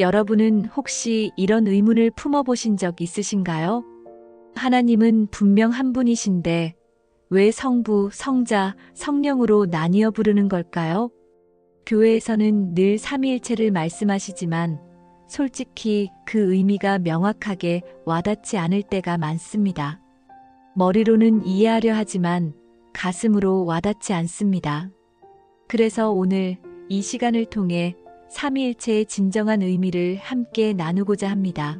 여러분은 혹시 이런 의문을 품어보신 적 있으신가요? 하나님은 분명 한 분이신데 왜 성부, 성자, 성령으로 나뉘어 부르는 걸까요? 교회에서는 늘 삼위일체를 말씀하시지만 솔직히 그 의미가 명확하게 와닿지 않을 때가 많습니다. 머리로는 이해하려 하지만 가슴으로 와닿지 않습니다. 그래서 오늘 이 시간을 통해 삼위일체의 진정한 의미를 함께 나누고자 합니다.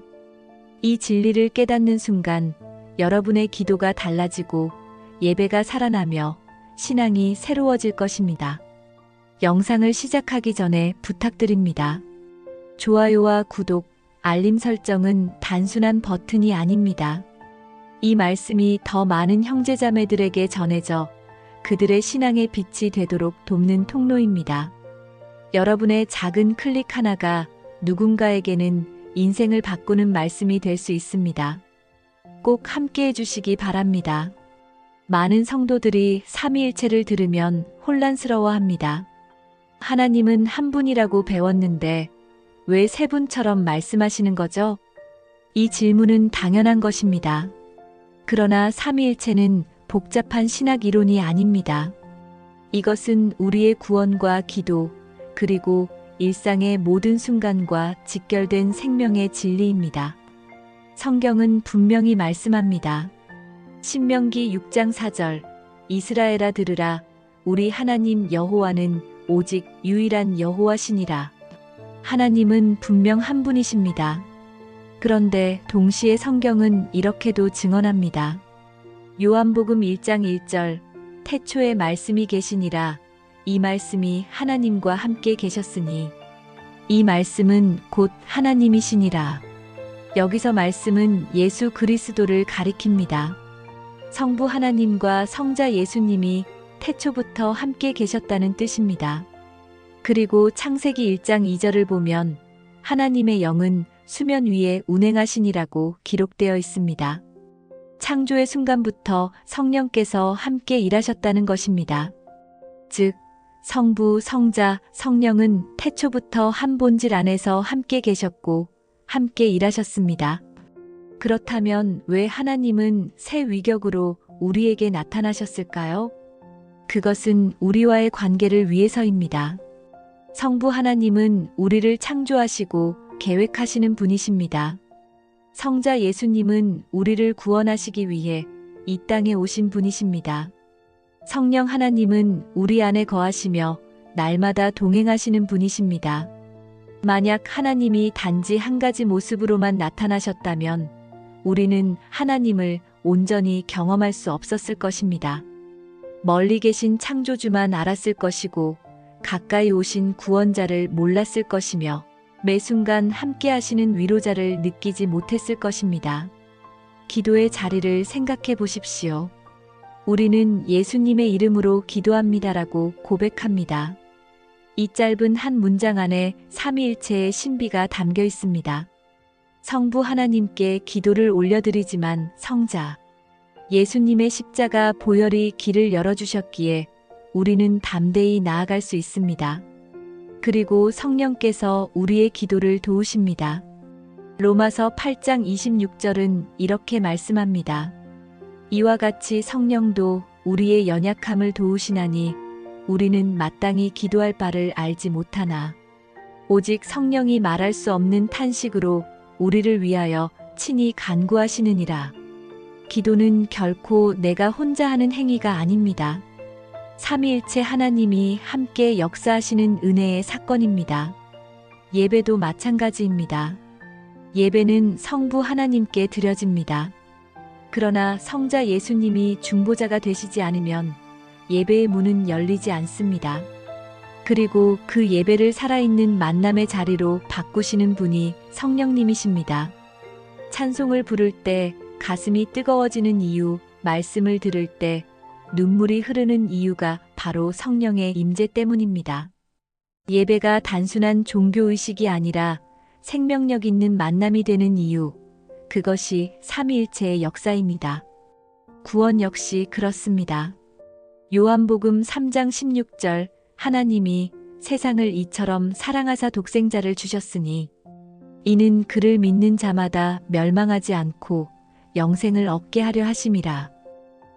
이 진리를 깨닫는 순간 여러분의 기도가 달라지고 예배가 살아나며 신앙이 새로워질 것입니다. 영상을 시작하기 전에 부탁드립니다. 좋아요와 구독, 알림 설정은 단순한 버튼이 아닙니다. 이 말씀이 더 많은 형제자매들에게 전해져 그들의 신앙의 빛이 되도록 돕는 통로입니다. 여러분의 작은 클릭 하나가 누군가에게는 인생을 바꾸는 말씀이 될 수 있습니다. 꼭 함께 해주시기 바랍니다. 많은 성도들이 삼위일체를 들으면 혼란스러워합니다. 하나님은 한 분이라고 배웠는데 왜 세 분처럼 말씀하시는 거죠? 이 질문은 당연한 것입니다. 그러나 삼위일체는 복잡한 신학 이론이 아닙니다. 이것은 우리의 구원과 기도, 그리고 일상의 모든 순간과 직결된 생명의 진리입니다. 성경은 분명히 말씀합니다. 신명기 6장 4절, 이스라엘아 들으라, 우리 하나님 여호와는 오직 유일한 여호와시니라. 하나님은 분명 한 분이십니다. 그런데 동시에 성경은 이렇게도 증언합니다. 요한복음 1장 1절, 태초에 말씀이 계시니라. 이 말씀이 하나님과 함께 계셨으니 이 말씀은 곧 하나님이시니라. 여기서 말씀은 예수 그리스도를 가리킵니다. 성부 하나님과 성자 예수님이 태초부터 함께 계셨다는 뜻입니다. 그리고 창세기 1장 2절을 보면 하나님의 영은 수면 위에 운행하시니라고 기록되어 있습니다. 창조의 순간부터 성령께서 함께 일하셨다는 것입니다. 즉, 성부, 성자, 성령은 태초부터 한 본질 안에서 함께 계셨고 함께 일하셨습니다. 그렇다면 왜 하나님은 새 위격으로 우리에게 나타나셨을까요? 그것은 우리와의 관계를 위해서입니다. 성부 하나님은 우리를 창조하시고 계획하시는 분이십니다. 성자 예수님은 우리를 구원하시기 위해 이 땅에 오신 분이십니다. 성령 하나님은 우리 안에 거하시며 날마다 동행하시는 분이십니다. 만약 하나님이 단지 한 가지 모습으로만 나타나셨다면 우리는 하나님을 온전히 경험할 수 없었을 것입니다. 멀리 계신 창조주만 알았을 것이고 가까이 오신 구원자를 몰랐을 것이며 매 순간 함께 하시는 위로자를 느끼지 못했을 것입니다. 기도의 자리를 생각해 보십시오. 우리는 예수님의 이름으로 기도합니다라고 고백합니다. 이 짧은 한 문장 안에 삼위일체의 신비가 담겨 있습니다. 성부 하나님께 기도를 올려드리지만 성자 예수님의 십자가 보혈이 길을 열어주셨기에 우리는 담대히 나아갈 수 있습니다. 그리고 성령께서 우리의 기도를 도우십니다. 로마서 8장 26절은 이렇게 말씀합니다. 이와 같이 성령도 우리의 연약함을 도우시나니 우리는 마땅히 기도할 바를 알지 못하나 오직 성령이 말할 수 없는 탄식으로 우리를 위하여 친히 간구하시느니라. 기도는 결코 내가 혼자 하는 행위가 아닙니다. 삼위일체 하나님이 함께 역사하시는 은혜의 사건입니다. 예배도 마찬가지입니다. 예배는 성부 하나님께 드려집니다. 그러나 성자 예수님이 중보자가 되시지 않으면 예배의 문은 열리지 않습니다. 그리고 그 예배를 살아있는 만남의 자리로 바꾸시는 분이 성령님이십니다. 찬송을 부를 때 가슴이 뜨거워지는 이유, 말씀을 들을 때 눈물이 흐르는 이유가 바로 성령의 임재 때문입니다. 예배가 단순한 종교의식이 아니라 생명력 있는 만남이 되는 이유, 그것이 삼위일체의 역사입니다. 구원 역시 그렇습니다. 요한복음 3장 16절, 하나님이 세상을 이처럼 사랑하사 독생자를 주셨으니 이는 그를 믿는 자마다 멸망하지 않고 영생을 얻게 하려 하심이라.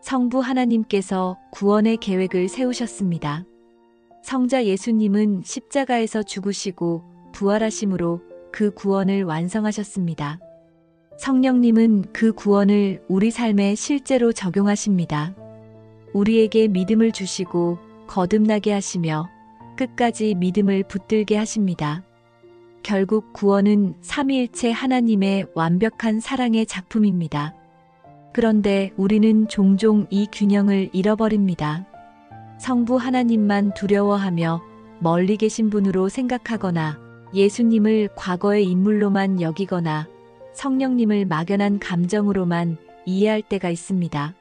성부 하나님께서 구원의 계획을 세우셨습니다. 성자 예수님은 십자가에서 죽으시고 부활하심으로 그 구원을 완성하셨습니다. 성령님은 그 구원을 우리 삶에 실제로 적용하십니다. 우리에게 믿음을 주시고 거듭나게 하시며 끝까지 믿음을 붙들게 하십니다. 결국 구원은 삼위일체 하나님의 완벽한 사랑의 작품입니다. 그런데 우리는 종종 이 균형을 잃어버립니다. 성부 하나님만 두려워하며 멀리 계신 분으로 생각하거나 예수님을 과거의 인물로만 여기거나 성령님을 막연한 감정으로만 이해할 때가 있습니다.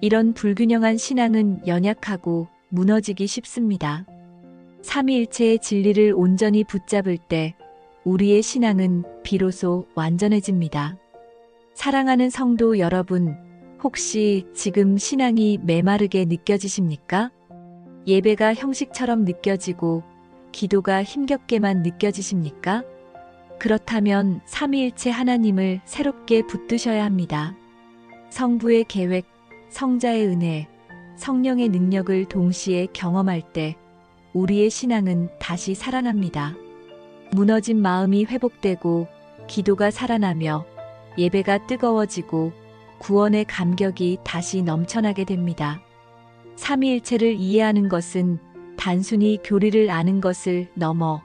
이런 불균형한 신앙은 연약하고 무너지기 쉽습니다. 삼위일체의 진리를 온전히 붙잡을 때 우리의 신앙은 비로소 완전해집니다. 사랑하는 성도 여러분, 혹시 지금 신앙이 메마르게 느껴지십니까? 예배가 형식처럼 느껴지고 기도가 힘겹게만 느껴지십니까? 그렇다면 삼위일체 하나님을 새롭게 붙드셔야 합니다. 성부의 계획, 성자의 은혜, 성령의 능력을 동시에 경험할 때 우리의 신앙은 다시 살아납니다. 무너진 마음이 회복되고 기도가 살아나며 예배가 뜨거워지고 구원의 감격이 다시 넘쳐나게 됩니다. 삼위일체를 이해하는 것은 단순히 교리를 아는 것을 넘어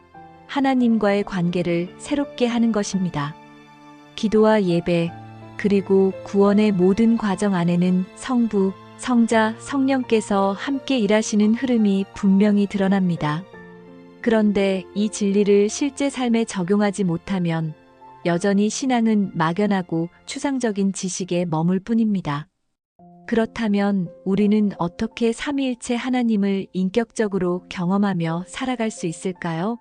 하나님과의 관계를 새롭게 하는 것입니다. 기도와 예배, 그리고 구원의 모든 과정 안에는 성부, 성자, 성령께서 함께 일하시는 흐름이 분명히 드러납니다. 그런데 이 진리를 실제 삶에 적용하지 못하면 여전히 신앙은 막연하고 추상적인 지식에 머물 뿐입니다. 그렇다면 우리는 어떻게 삼위일체 하나님을 인격적으로 경험하며 살아갈 수 있을까요?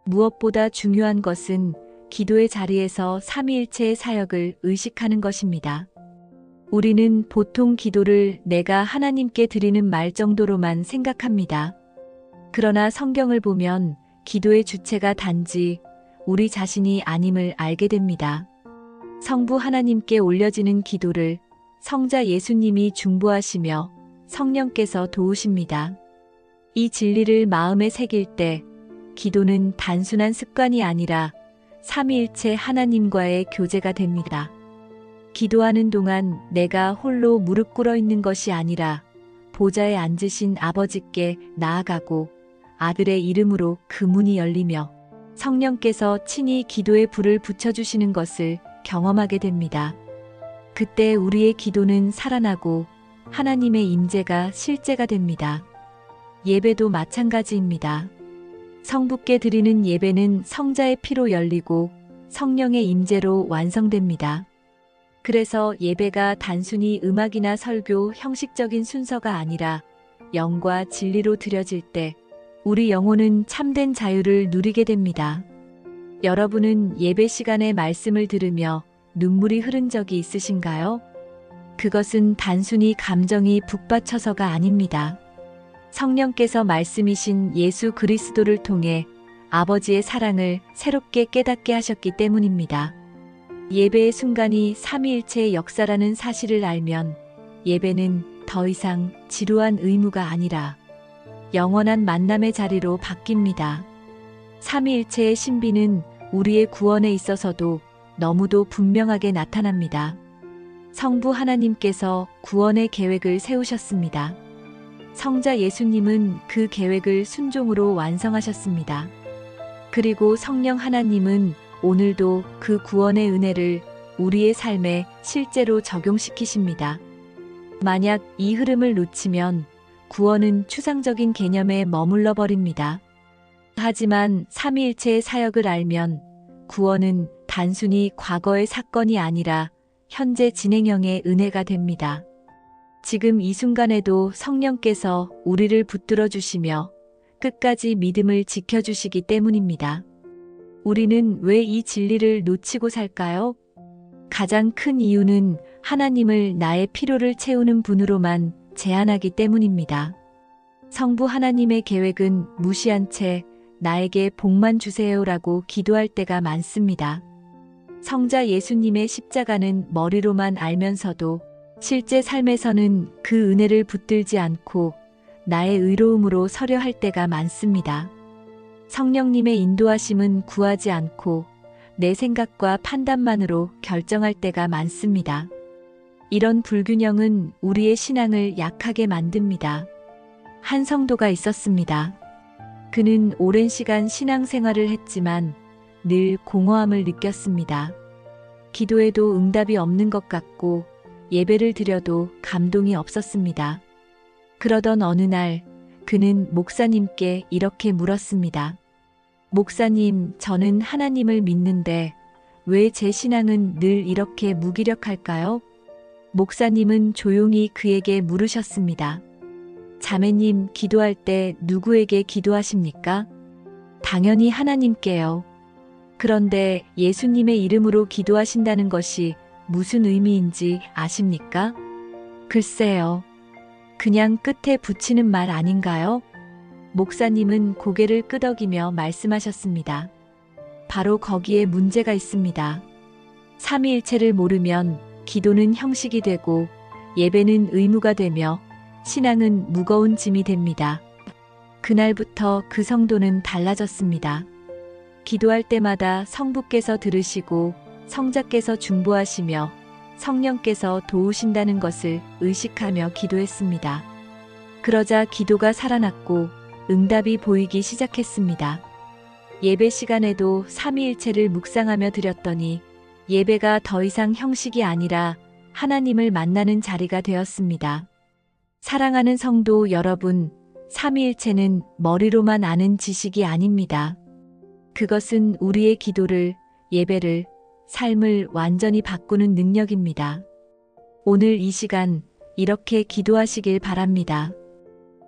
무엇보다 중요한 것은 기도의 자리에서 삼위일체의 사역을 의식하는 것입니다. 우리는 보통 기도를 내가 하나님께 드리는 말 정도로만 생각합니다. 그러나 성경을 보면 기도의 주체가 단지 우리 자신이 아님을 알게 됩니다. 성부 하나님께 올려지는 기도를 성자 예수님이 중보하시며 성령께서 도우십니다. 이 진리를 마음에 새길 때 기도는 단순한 습관이 아니라 삼위일체 하나님과의 교제가 됩니다. 기도하는 동안 내가 홀로 무릎 꿇어 있는 것이 아니라 보좌에 앉으신 아버지께 나아가고 아들의 이름으로 그 문이 열리며 성령께서 친히 기도의 불을 붙여주시는 것을 경험하게 됩니다. 그때 우리의 기도는 살아나고 하나님의 임재가 실제가 됩니다. 예배도 마찬가지입니다. 성부께 드리는 예배는 성자의 피로 열리고 성령의 임재로 완성됩니다. 그래서 예배가 단순히 음악이나 설교 형식적인 순서가 아니라 영과 진리로 드려질 때 우리 영혼은 참된 자유를 누리게 됩니다. 여러분은 예배 시간에 말씀을 들으며 눈물이 흐른 적이 있으신가요? 그것은 단순히 감정이 북받쳐서가 아닙니다. 성령께서 말씀이신 예수 그리스도를 통해 아버지의 사랑을 새롭게 깨닫게 하셨기 때문입니다. 예배의 순간이 삼위일체의 역사라는 사실을 알면 예배는 더 이상 지루한 의무가 아니라 영원한 만남의 자리로 바뀝니다. 삼위일체의 신비는 우리의 구원에 있어서도 너무도 분명하게 나타납니다. 성부 하나님께서 구원의 계획을 세우셨습니다. 성자 예수님은 그 계획을 순종으로 완성하셨습니다. 그리고 성령 하나님은 오늘도 그 구원의 은혜를 우리의 삶에 실제로 적용시키십니다. 만약 이 흐름을 놓치면 구원은 추상적인 개념에 머물러 버립니다. 하지만 삼위일체의 사역을 알면 구원은 단순히 과거의 사건이 아니라 현재 진행형의 은혜가 됩니다. 지금 이 순간에도 성령께서 우리를 붙들어 주시며 끝까지 믿음을 지켜주시기 때문입니다. 우리는 왜 이 진리를 놓치고 살까요? 가장 큰 이유는 하나님을 나의 필요를 채우는 분으로만 제한하기 때문입니다. 성부 하나님의 계획은 무시한 채 나에게 복만 주세요라고 기도할 때가 많습니다. 성자 예수님의 십자가는 머리로만 알면서도 실제 삶에서는 그 은혜를 붙들지 않고 나의 의로움으로 서려 할 때가 많습니다. 성령님의 인도하심은 구하지 않고 내 생각과 판단만으로 결정할 때가 많습니다. 이런 불균형은 우리의 신앙을 약하게 만듭니다. 한 성도가 있었습니다. 그는 오랜 시간 신앙생활을 했지만 늘 공허함을 느꼈습니다. 기도해도 응답이 없는 것 같고 예배를 드려도 감동이 없었습니다. 그러던 어느 날 그는 목사님께 이렇게 물었습니다. 목사님, 저는 하나님을 믿는데 왜 제 신앙은 늘 이렇게 무기력할까요? 목사님은 조용히 그에게 물으셨습니다. 자매님, 기도할 때 누구에게 기도하십니까? 당연히 하나님께요. 그런데 예수님의 이름으로 기도하신다는 것이 무슨 의미인지 아십니까? 글쎄요. 그냥 끝에 붙이는 말 아닌가요? 목사님은 고개를 끄덕이며 말씀하셨습니다. 바로 거기에 문제가 있습니다. 삼위일체를 모르면 기도는 형식이 되고 예배는 의무가 되며 신앙은 무거운 짐이 됩니다. 그날부터 그 성도는 달라졌습니다. 기도할 때마다 성부께서 들으시고 성자께서 중보하시며 성령께서 도우신다는 것을 의식하며 기도했습니다. 그러자 기도가 살아났고 응답이 보이기 시작했습니다. 예배 시간에도 삼위일체를 묵상하며 드렸더니 예배가 더 이상 형식이 아니라 하나님을 만나는 자리가 되었습니다. 사랑하는 성도 여러분, 삼위일체는 머리로만 아는 지식이 아닙니다. 그것은 우리의 기도를, 예배를, 삶을 완전히 바꾸는 능력입니다. 오늘 이 시간 이렇게 기도하시길 바랍니다.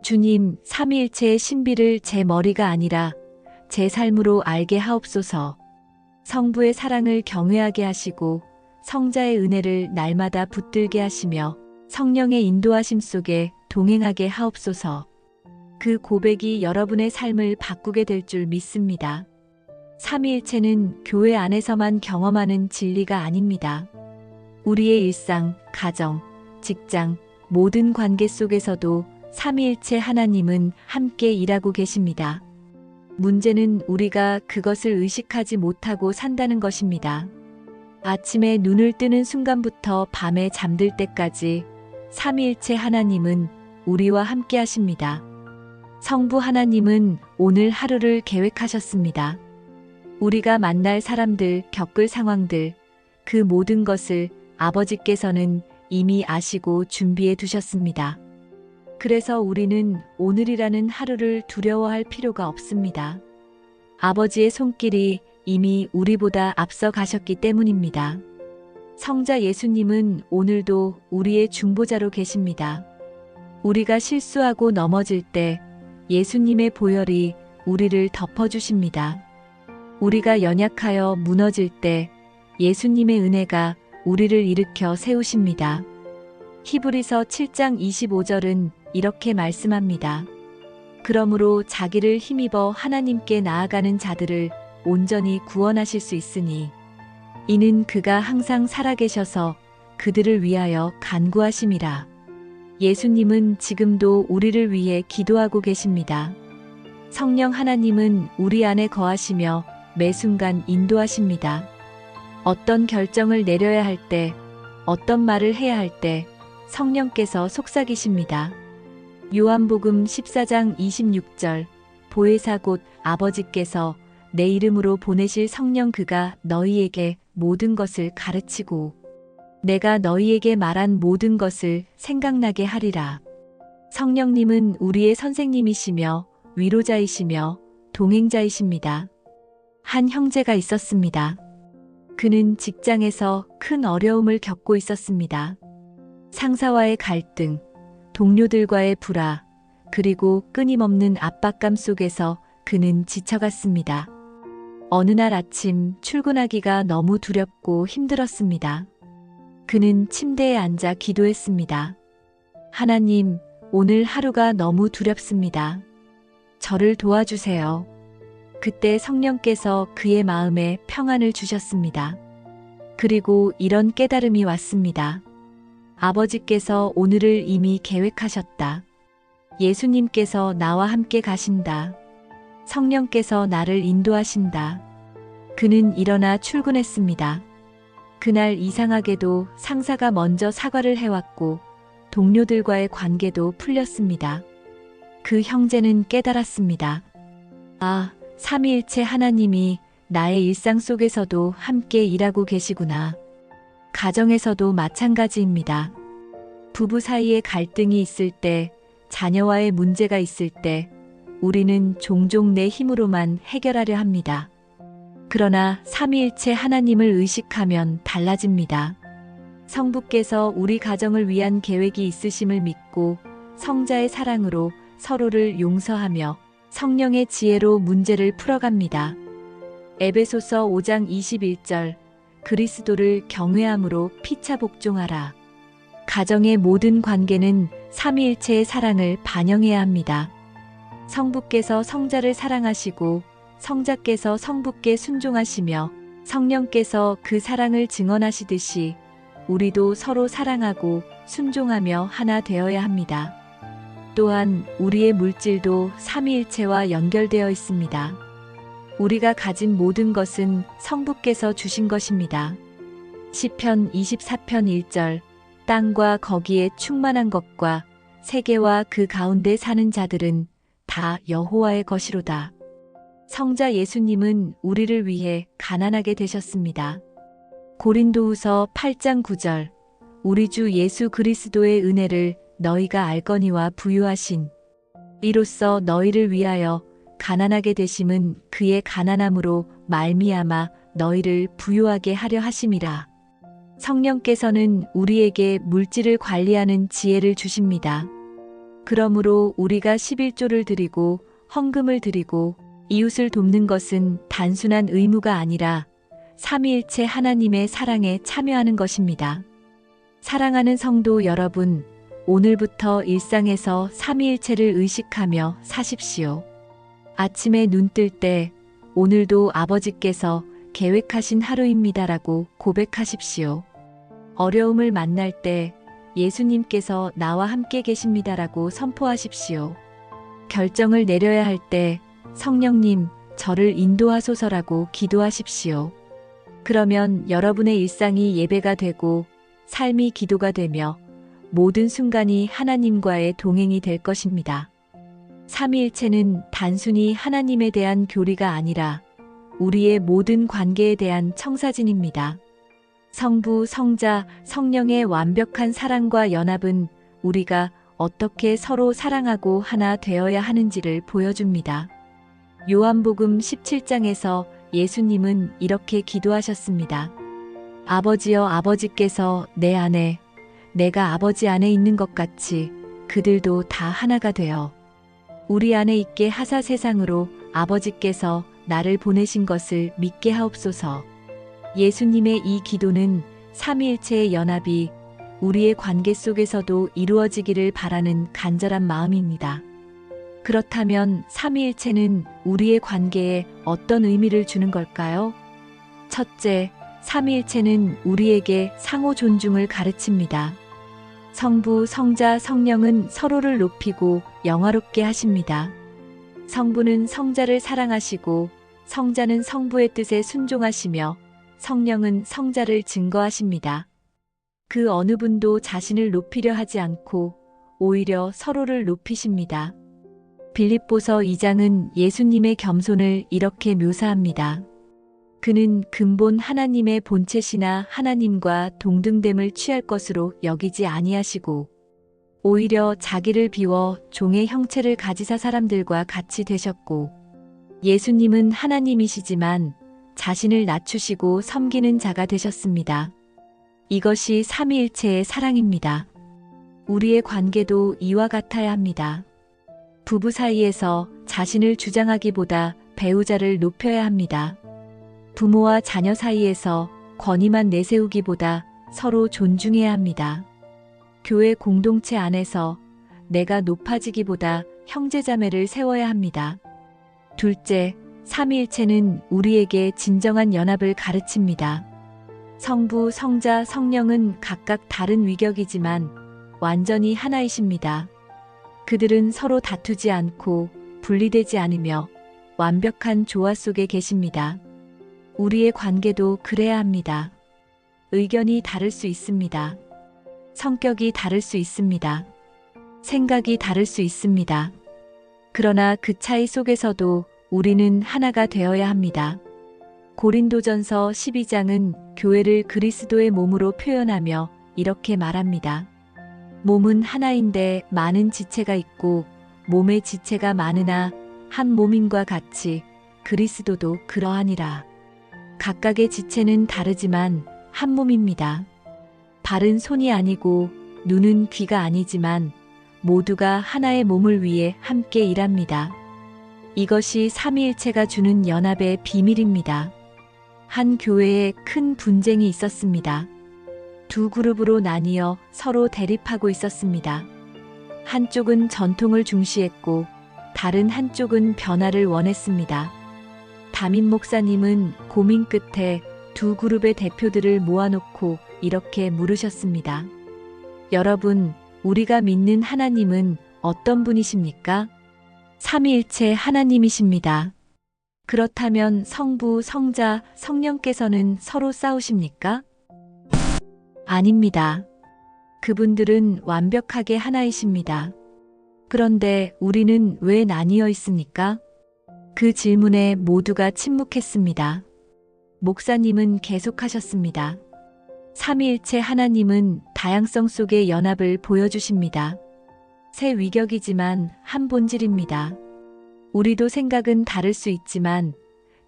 주님, 삼위일체의 신비를 제 머리가 아니라 제 삶으로 알게 하옵소서. 성부의 사랑을 경외하게 하시고 성자의 은혜를 날마다 붙들게 하시며 성령의 인도하심 속에 동행하게 하옵소서. 그 고백이 여러분의 삶을 바꾸게 될 줄 믿습니다. 삼위일체는 교회 안에서만 경험하는 진리가 아닙니다. 우리의 일상, 가정, 직장, 모든 관계 속에서도 삼위일체 하나님은 함께 일하고 계십니다. 문제는 우리가 그것을 의식하지 못하고 산다는 것입니다. 아침에 눈을 뜨는 순간부터 밤에 잠들 때까지 삼위일체 하나님은 우리와 함께 하십니다. 성부 하나님은 오늘 하루를 계획하셨습니다. 우리가 만날 사람들, 겪을 상황들, 그 모든 것을 아버지께서는 이미 아시고 준비해 두셨습니다. 그래서 우리는 오늘이라는 하루를 두려워할 필요가 없습니다. 아버지의 손길이 이미 우리보다 앞서 가셨기 때문입니다. 성자 예수님은 오늘도 우리의 중보자로 계십니다. 우리가 실수하고 넘어질 때 예수님의 보혈이 우리를 덮어주십니다. 우리가 연약하여 무너질 때 예수님의 은혜가 우리를 일으켜 세우십니다. 히브리서 7장 25절은 이렇게 말씀합니다. 그러므로 자기를 힘입어 하나님께 나아가는 자들을 온전히 구원하실 수 있으니 이는 그가 항상 살아계셔서 그들을 위하여 간구하심이라. 예수님은 지금도 우리를 위해 기도하고 계십니다. 성령 하나님은 우리 안에 거하시며 매 순간 인도하십니다. 어떤 결정을 내려야 할 때, 어떤 말을 해야 할 때 성령께서 속삭이십니다. 요한복음 14장 26절 보혜사 곧 아버지께서 내 이름으로 보내실 성령 그가 너희에게 모든 것을 가르치고 내가 너희에게 말한 모든 것을 생각나게 하리라. 성령님은 우리의 선생님이시며 위로자이시며 동행자이십니다. 한 형제가 있었습니다. 그는 직장에서 큰 어려움을 겪고 있었습니다. 상사와의 갈등, 동료들과의 불화, 그리고 끊임없는 압박감 속에서 그는 지쳐갔습니다. 어느 날 아침 출근하기가 너무 두렵고 힘들었습니다. 그는 침대에 앉아 기도했습니다. 하나님, 오늘 하루가 너무 두렵습니다. 저를 도와주세요. 그때 성령께서 그의 마음에 평안을 주셨습니다. 그리고 이런 깨달음이 왔습니다. 아버지께서 오늘을 이미 계획하셨다. 예수님께서 나와 함께 가신다. 성령께서 나를 인도하신다. 그는 일어나 출근했습니다. 그날 이상하게도 상사가 먼저 사과를 해왔고 동료들과의 관계도 풀렸습니다. 그 형제는 깨달았습니다. 아, 삼위일체 하나님이 나의 일상 속에서도 함께 일하고 계시구나. 가정에서도 마찬가지입니다. 부부 사이에 갈등이 있을 때, 자녀와의 문제가 있을 때, 우리는 종종 내 힘으로만 해결하려 합니다. 그러나 삼위일체 하나님을 의식하면 달라집니다. 성부께서 우리 가정을 위한 계획이 있으심을 믿고 성자의 사랑으로 서로를 용서하며 성령의 지혜로 문제를 풀어갑니다. 에베소서 5장 21절 그리스도를 경외함으로 피차 복종하라. 가정의 모든 관계는 삼위일체의 사랑을 반영해야 합니다. 성부께서 성자를 사랑하시고 성자께서 성부께 순종하시며 성령께서 그 사랑을 증언하시듯이 우리도 서로 사랑하고 순종하며 하나 되어야 합니다. 또한 우리의 물질도 삼위일체와 연결되어 있습니다. 우리가 가진 모든 것은 성부께서 주신 것입니다. 시편 24편 1절 땅과 거기에 충만한 것과 세계와 그 가운데 사는 자들은 다 여호와의 것이로다. 성자 예수님은 우리를 위해 가난하게 되셨습니다. 고린도후서 8장 9절 우리 주 예수 그리스도의 은혜를 너희가 알거니와 부유하신 이로써 너희를 위하여 가난하게 되심은 그의 가난함으로 말미암아 너희를 부유하게 하려 하심이라. 성령께서는 우리에게 물질을 관리하는 지혜를 주십니다. 그러므로 우리가 11조를 드리고 헌금을 드리고 이웃을 돕는 것은 단순한 의무가 아니라 삼위일체 하나님의 사랑에 참여하는 것입니다. 사랑하는 성도 여러분, 오늘부터 일상에서 삼위일체를 의식하며 사십시오. 아침에 눈 뜰 때 오늘도 아버지께서 계획하신 하루입니다라고 고백하십시오. 어려움을 만날 때 예수님께서 나와 함께 계십니다라고 선포하십시오. 결정을 내려야 할 때 성령님, 저를 인도하소서라고 기도하십시오. 그러면 여러분의 일상이 예배가 되고 삶이 기도가 되며 모든 순간이 하나님과의 동행이 될 것입니다. 삼위일체는 단순히 하나님에 대한 교리가 아니라 우리의 모든 관계에 대한 청사진입니다. 성부, 성자, 성령의 완벽한 사랑과 연합은 우리가 어떻게 서로 사랑하고 하나 되어야 하는지를 보여줍니다. 요한복음 17장에서 예수님은 이렇게 기도하셨습니다. 아버지여, 아버지께서 내 안에, 내가 아버지 안에 있는 것 같이 그들도 다 하나가 되어 우리 안에 있게 하사 세상으로 아버지께서 나를 보내신 것을 믿게 하옵소서. 예수님의 이 기도는 삼위일체의 연합이 우리의 관계 속에서도 이루어지기를 바라는 간절한 마음입니다. 그렇다면 삼위일체는 우리의 관계에 어떤 의미를 주는 걸까요? 첫째, 삼위일체는 우리에게 상호 존중을 가르칩니다. 성부, 성자, 성령은 서로를 높이고 영화롭게 하십니다. 성부는 성자를 사랑하시고 성자는 성부의 뜻에 순종하시며 성령은 성자를 증거하십니다. 그 어느 분도 자신을 높이려 하지 않고 오히려 서로를 높이십니다. 빌립보서 2장은 예수님의 겸손을 이렇게 묘사합니다. 그는 근본 하나님의 본체시나 하나님과 동등됨을 취할 것으로 여기지 아니하시고 오히려 자기를 비워 종의 형체를 가지사 사람들과 같이 되셨고 예수님은 하나님이시지만 자신을 낮추시고 섬기는 자가 되셨습니다. 이것이 삼위일체의 사랑입니다. 우리의 관계도 이와 같아야 합니다. 부부 사이에서 자신을 주장하기보다 배우자를 높여야 합니다. 부모와 자녀 사이에서 권위만 내세우기보다 서로 존중해야 합니다. 교회 공동체 안에서 내가 높아지기보다 형제자매를 세워야 합니다. 둘째, 삼위일체는 우리에게 진정한 연합을 가르칩니다. 성부, 성자, 성령은 각각 다른 위격이지만 완전히 하나이십니다. 그들은 서로 다투지 않고 분리되지 않으며 완벽한 조화 속에 계십니다. 우리의 관계도 그래야 합니다. 의견이 다를 수 있습니다. 성격이 다를 수 있습니다. 생각이 다를 수 있습니다. 그러나 그 차이 속에서도 우리는 하나가 되어야 합니다. 고린도전서 12장은 교회를 그리스도의 몸으로 표현하며 이렇게 말합니다. 몸은 하나인데 많은 지체가 있고 몸의 지체가 많으나 한 몸임과 같이 그리스도도 그러하니라. 각각의 지체는 다르지만 한 몸입니다. 발은 손이 아니고 눈은 귀가 아니지만 모두가 하나의 몸을 위해 함께 일합니다. 이것이 삼위일체가 주는 연합의 비밀입니다. 한 교회에 큰 분쟁이 있었습니다. 두 그룹으로 나뉘어 서로 대립하고 있었습니다. 한쪽은 전통을 중시했고 다른 한쪽은 변화를 원했습니다. 담임 목사님은 고민 끝에 두 그룹의 대표들을 모아놓고 이렇게 물으셨습니다. 여러분, 우리가 믿는 하나님은 어떤 분이십니까? 삼위일체 하나님이십니다. 그렇다면 성부, 성자, 성령께서는 서로 싸우십니까? 아닙니다. 그분들은 완벽하게 하나이십니다. 그런데 우리는 왜 나뉘어 있습니까? 그 질문에 모두가 침묵했습니다. 목사님은 계속하셨습니다. 삼위일체 하나님은 다양성 속의 연합을 보여주십니다. 새 위격이지만 한 본질입니다. 우리도 생각은 다를 수 있지만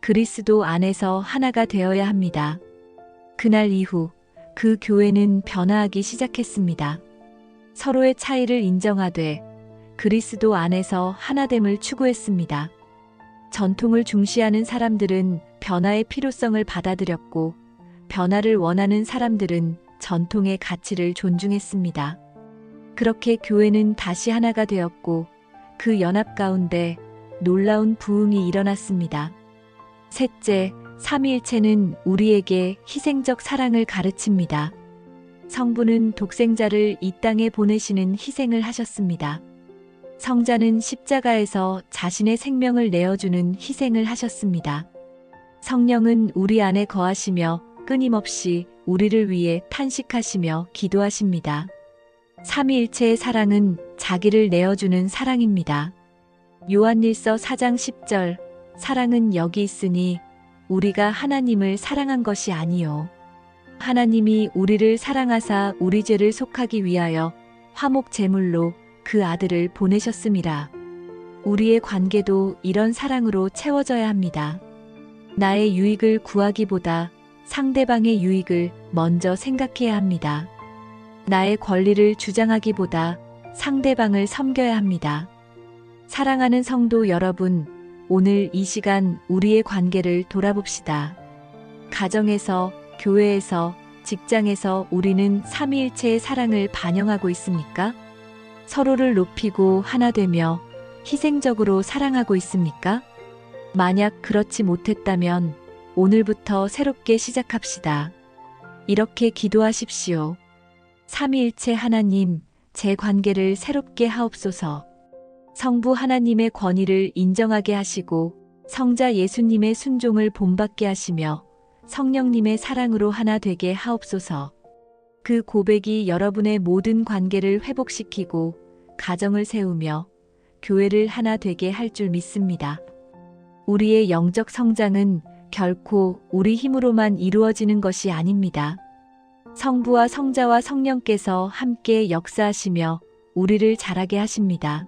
그리스도 안에서 하나가 되어야 합니다. 그날 이후 그 교회는 변화하기 시작했습니다. 서로의 차이를 인정하되 그리스도 안에서 하나됨을 추구했습니다. 전통을 중시하는 사람들은 변화의 필요성을 받아들였고 변화를 원하는 사람들은 전통의 가치를 존중했습니다. 그렇게 교회는 다시 하나가 되었고 그 연합 가운데 놀라운 부흥이 일어났습니다. 셋째, 삼위일체는 우리에게 희생적 사랑을 가르칩니다. 성부는 독생자를 이 땅에 보내시는 희생을 하셨습니다. 성자는 십자가에서 자신의 생명을 내어주는 희생을 하셨습니다. 성령은 우리 안에 거하시며 끊임없이 우리를 위해 탄식하시며 기도하십니다. 삼위일체의 사랑은 자기를 내어주는 사랑입니다. 요한일서 4장 10절, 사랑은 여기 있으니 우리가 하나님을 사랑한 것이 아니요 하나님이 우리를 사랑하사 우리 죄를 속하기 위하여 화목 제물로 그 아들을 보내셨음이라. 우리의 관계도 이런 사랑으로 채워져야 합니다. 나의 유익을 구하기보다 상대방의 유익을 먼저 생각해야 합니다. 나의 권리를 주장하기보다 상대방을 섬겨야 합니다. 사랑하는 성도 여러분, 오늘 이 시간 우리의 관계를 돌아봅시다. 가정에서, 교회에서, 직장에서 우리는 삼위일체의 사랑을 반영하고 있습니까? 서로를 높이고 하나 되며 희생적으로 사랑하고 있습니까? 만약 그렇지 못했다면 오늘부터 새롭게 시작합시다. 이렇게 기도하십시오. 삼위일체 하나님, 제 관계를 새롭게 하옵소서. 성부 하나님의 권위를 인정하게 하시고 성자 예수님의 순종을 본받게 하시며 성령님의 사랑으로 하나 되게 하옵소서. 그 고백이 여러분의 모든 관계를 회복시키고 가정을 세우며 교회를 하나 되게 할 줄 믿습니다. 우리의 영적 성장은 결코 우리 힘으로만 이루어지는 것이 아닙니다. 성부와 성자와 성령께서 함께 역사하시며 우리를 자라게 하십니다.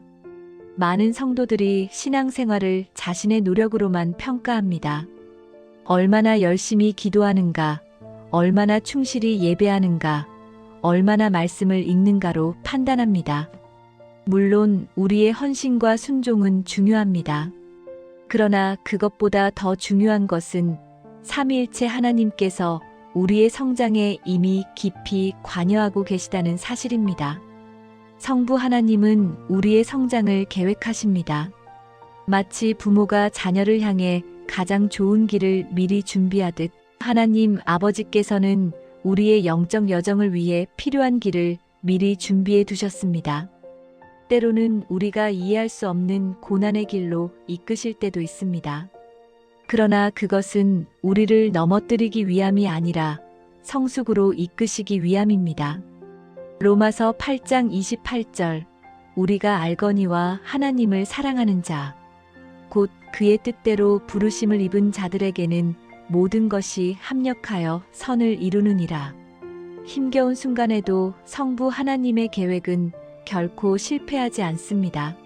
많은 성도들이 신앙생활을 자신의 노력으로만 평가합니다. 얼마나 열심히 기도하는가, 얼마나 충실히 예배하는가, 얼마나 말씀을 읽는가로 판단합니다. 물론 우리의 헌신과 순종은 중요합니다. 그러나 그것보다 더 중요한 것은 삼위일체 하나님께서 우리의 성장에 이미 깊이 관여하고 계시다는 사실입니다. 성부 하나님은 우리의 성장을 계획하십니다. 마치 부모가 자녀를 향해 가장 좋은 길을 미리 준비하듯 하나님 아버지께서는 우리의 영적 여정을 위해 필요한 길을 미리 준비해 두셨습니다. 때로는 우리가 이해할 수 없는 고난의 길로 이끄실 때도 있습니다. 그러나 그것은 우리를 넘어뜨리기 위함이 아니라 성숙으로 이끄시기 위함입니다. 로마서 8장 28절 우리가 알거니와 하나님을 사랑하는 자, 곧 그의 뜻대로 부르심을 입은 자들에게는 모든 것이 합력하여 선을 이루느니라. 힘겨운 순간에도 성부 하나님의 계획은 결코 실패하지 않습니다.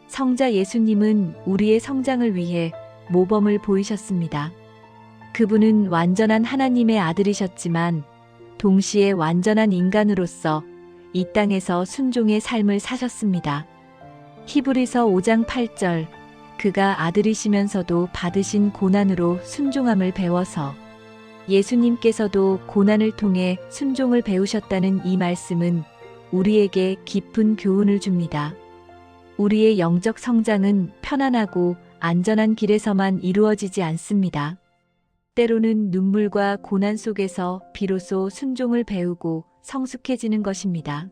성자 예수님은 우리의 성장을 위해 모범을 보이셨습니다. 그분은 완전한 하나님의 아들이셨지만 동시에 완전한 인간으로서 이 땅에서 순종의 삶을 사셨습니다. 히브리서 5장 8절 그가 아들이시면서도 받으신 고난으로 순종함을 배워서 예수님께서도 고난을 통해 순종을 배우셨다는 이 말씀은 우리에게 깊은 교훈을 줍니다. 우리의 영적 성장은 편안하고 안전한 길에서만 이루어지지 않습니다. 때로는 눈물과 고난 속에서 비로소 순종을 배우고 성숙해지는 것입니다.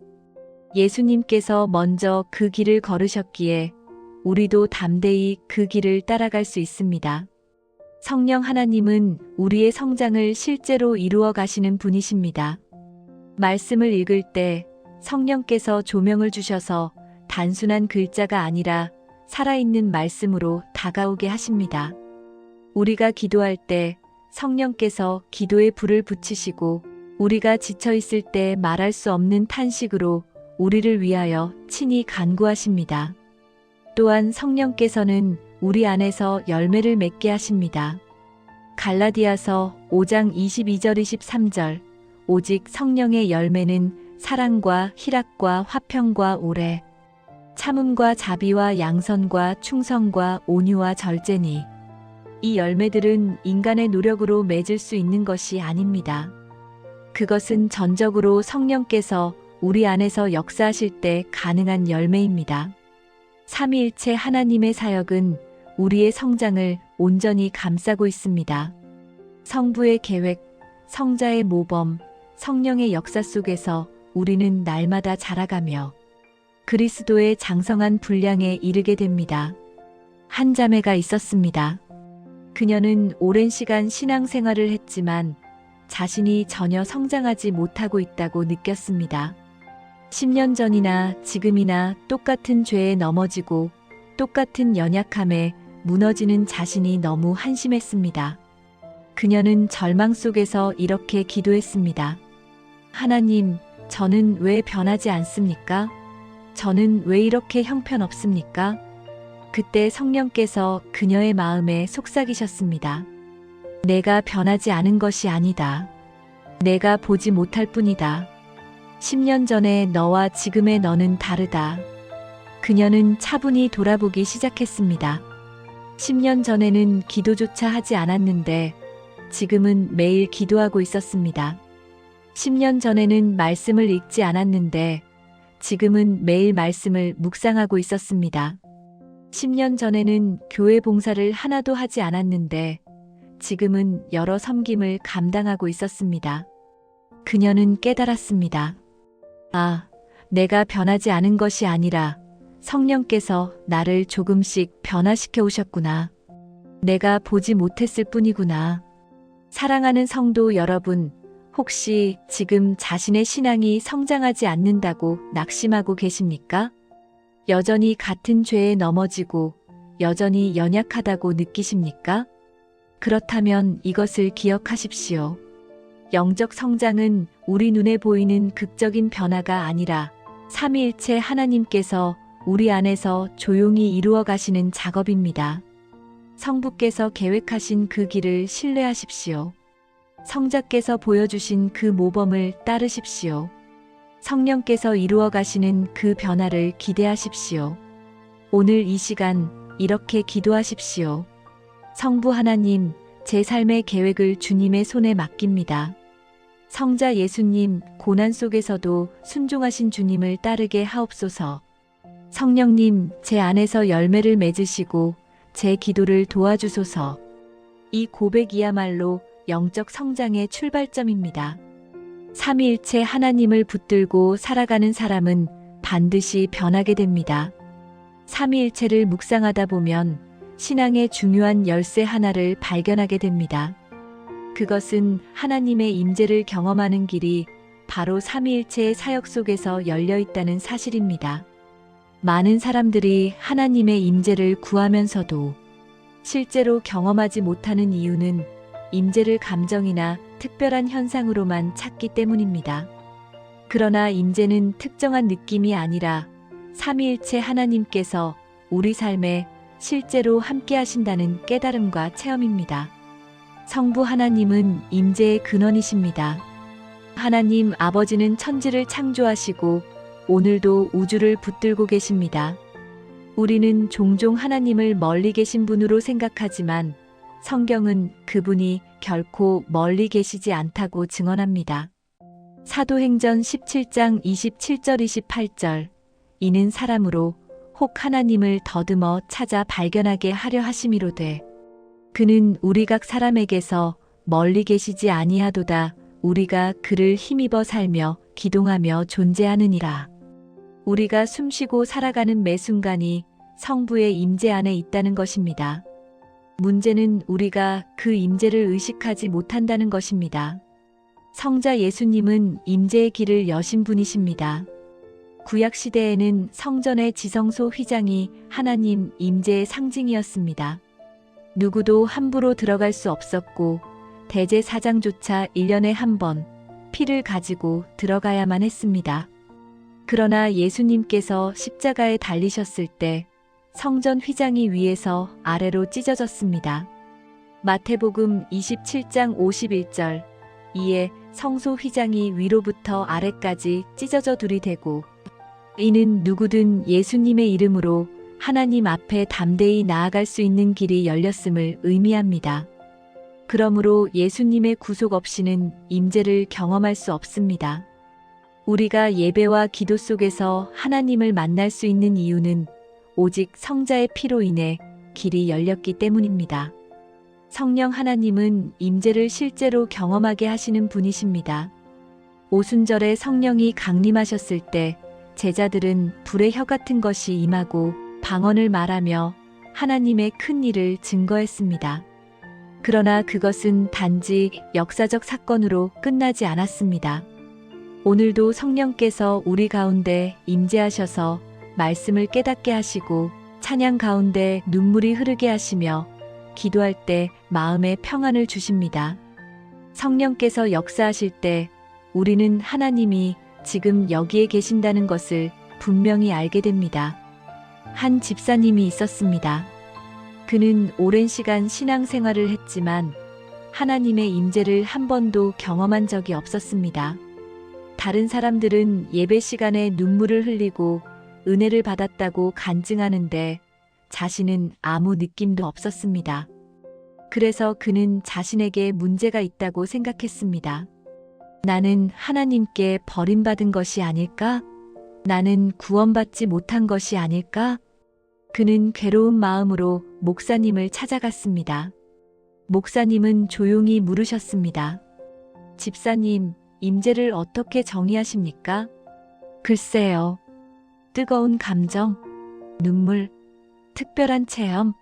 예수님께서 먼저 그 길을 걸으셨기에 우리도 담대히 그 길을 따라갈 수 있습니다. 성령 하나님은 우리의 성장을 실제로 이루어 가시는 분이십니다. 말씀을 읽을 때 성령께서 조명을 주셔서 단순한 글자가 아니라 살아있는 말씀으로 다가오게 하십니다. 우리가 기도할 때 성령께서 기도에 불을 붙이시고 우리가 지쳐있을 때 말할 수 없는 탄식으로 우리를 위하여 친히 간구하십니다. 또한 성령께서는 우리 안에서 열매를 맺게 하십니다. 갈라디아서 5장 22절 23절 오직 성령의 열매는 사랑과 희락과 화평과 오래 참음과 자비와 양선과 충성과 온유와 절제니 이 열매들은 인간의 노력으로 맺을 수 있는 것이 아닙니다. 그것은 전적으로 성령께서 우리 안에서 역사하실 때 가능한 열매입니다. 삼위일체 하나님의 사역은 우리의 성장을 온전히 감싸고 있습니다. 성부의 계획, 성자의 모범, 성령의 역사 속에서 우리는 날마다 자라가며 그리스도의 장성한 분량에 이르게 됩니다. 한 자매가 있었습니다. 그녀는 오랜 시간 신앙생활을 했지만 자신이 전혀 성장하지 못하고 있다고 느꼈습니다. 10년 전이나 지금이나 똑같은 죄에 넘어지고 똑같은 연약함에 무너지는 자신이 너무 한심했습니다. 그녀는 절망 속에서 이렇게 기도했습니다. 하나님, 저는 왜 변하지 않습니까? 저는 왜 이렇게 형편없습니까? 그때 성령께서 그녀의 마음에 속삭이셨습니다. 내가 변하지 않은 것이 아니다. 내가 보지 못할 뿐이다. 10년 전에 너와 지금의 너는 다르다. 그녀는 차분히 돌아보기 시작했습니다. 10년 전에는 기도조차 하지 않았는데 지금은 매일 기도하고 있었습니다. 10년 전에는 말씀을 읽지 않았는데 지금은 매일 말씀을 묵상하고 있었습니다. 10년 전에는 교회 봉사를 하나도 하지 않았는데 지금은 여러 섬김을 감당하고 있었습니다. 그녀는 깨달았습니다. 아, 내가 변하지 않은 것이 아니라 성령께서 나를 조금씩 변화시켜 오셨구나. 내가 보지 못했을 뿐이구나. 사랑하는 성도 여러분, 혹시 지금 자신의 신앙이 성장하지 않는다고 낙심하고 계십니까? 여전히 같은 죄에 넘어지고 여전히 연약하다고 느끼십니까? 그렇다면 이것을 기억하십시오. 영적 성장은 우리 눈에 보이는 극적인 변화가 아니라 삼위일체 하나님께서 우리 안에서 조용히 이루어 가시는 작업입니다. 성부께서 계획하신 그 길을 신뢰하십시오. 성자께서 보여주신 그 모범을 따르십시오. 성령께서 이루어 가시는 그 변화를 기대하십시오. 오늘 이 시간 이렇게 기도하십시오. 성부 하나님, 제 삶의 계획을 주님의 손에 맡깁니다. 성자 예수님, 고난 속에서도 순종하신 주님을 따르게 하옵소서. 성령님, 제 안에서 열매를 맺으시고 제 기도를 도와주소서. 이 고백이야말로 영적 성장의 출발점입니다. 삼위일체 하나님을 붙들고 살아가는 사람은 반드시 변하게 됩니다. 삼위일체를 묵상하다 보면 신앙의 중요한 열쇠 하나를 발견하게 됩니다. 그것은 하나님의 임재를 경험하는 길이 바로 삼위일체의 사역 속에서 열려 있다는 사실입니다. 많은 사람들이 하나님의 임재를 구하면서도 실제로 경험하지 못하는 이유는 임재를 감정이나 특별한 현상으로만 찾기 때문입니다. 그러나 임재는 특정한 느낌이 아니라 삼위일체 하나님께서 우리 삶에 실제로 함께 하신다는 깨달음과 체험입니다. 성부 하나님은 임재의 근원이십니다. 하나님 아버지는 천지를 창조하시고 오늘도 우주를 붙들고 계십니다. 우리는 종종 하나님을 멀리 계신 분으로 생각하지만 성경은 그분이 결코 멀리 계시지 않다고 증언합니다. 사도행전 17장 27절 28절 이는 사람으로 혹 하나님을 더듬어 찾아 발견하게 하려 하심이로되 그는 우리 각 사람에게서 멀리 계시지 아니하도다 우리가 그를 힘입어 살며 기동하며 존재하느니라. 우리가 숨쉬고 살아가는 매 순간이 성부의 임재 안에 있다는 것입니다. 문제는 우리가 그 임재를 의식하지 못한다는 것입니다. 성자 예수님은 임재의 길을 여신 분이십니다. 구약시대에는 성전의 지성소 휘장이 하나님 임재의 상징이었습니다. 누구도 함부로 들어갈 수 없었고 대제사장조차 1년에 한 번 피를 가지고 들어가야만 했습니다. 그러나 예수님께서 십자가에 달리셨을 때 성전 휘장이 위에서 아래로 찢어졌습니다. 마태복음 27장 51절 이에 성소 휘장이 위로부터 아래까지 찢어져 둘이되고 이는 누구든 예수님의 이름으로 하나님 앞에 담대히 나아갈 수 있는 길이 열렸음을 의미합니다. 그러므로 예수님의 구속 없이는 임재를 경험할 수 없습니다. 우리가 예배와 기도 속에서 하나님을 만날 수 있는 이유는 오직 성자의 피로 인해 길이 열렸기 때문입니다. 성령 하나님은 임재를 실제로 경험하게 하시는 분이십니다. 오순절에 성령이 강림하셨을 때 제자들은 불의 혀 같은 것이 임하고 방언을 말하며 하나님의 큰 일을 증거했습니다. 그러나 그것은 단지 역사적 사건으로 끝나지 않았습니다. 오늘도 성령께서 우리 가운데 임재하셔서 말씀을 깨닫게 하시고 찬양 가운데 눈물이 흐르게 하시며 기도할 때 마음의 평안을 주십니다. 성령께서 역사하실 때 우리는 하나님이 지금 여기에 계신다는 것을 분명히 알게 됩니다. 한 집사님이 있었습니다. 그는 오랜 시간 신앙생활을 했지만 하나님의 임재를 한 번도 경험한 적이 없었습니다. 다른 사람들은 예배 시간에 눈물을 흘리고 은혜를 받았다고 간증하는데 자신은 아무 느낌도 없었습니다. 그래서 그는 자신에게 문제가 있다고 생각했습니다. 나는 하나님께 버림받은 것이 아닐까? 나는 구원받지 못한 것이 아닐까? 그는 괴로운 마음으로 목사님을 찾아갔습니다. 목사님은 조용히 물으셨습니다. 집사님, 임재를 어떻게 정의하십니까? 글쎄요. 뜨거운 감정, 눈물, 특별한 체험.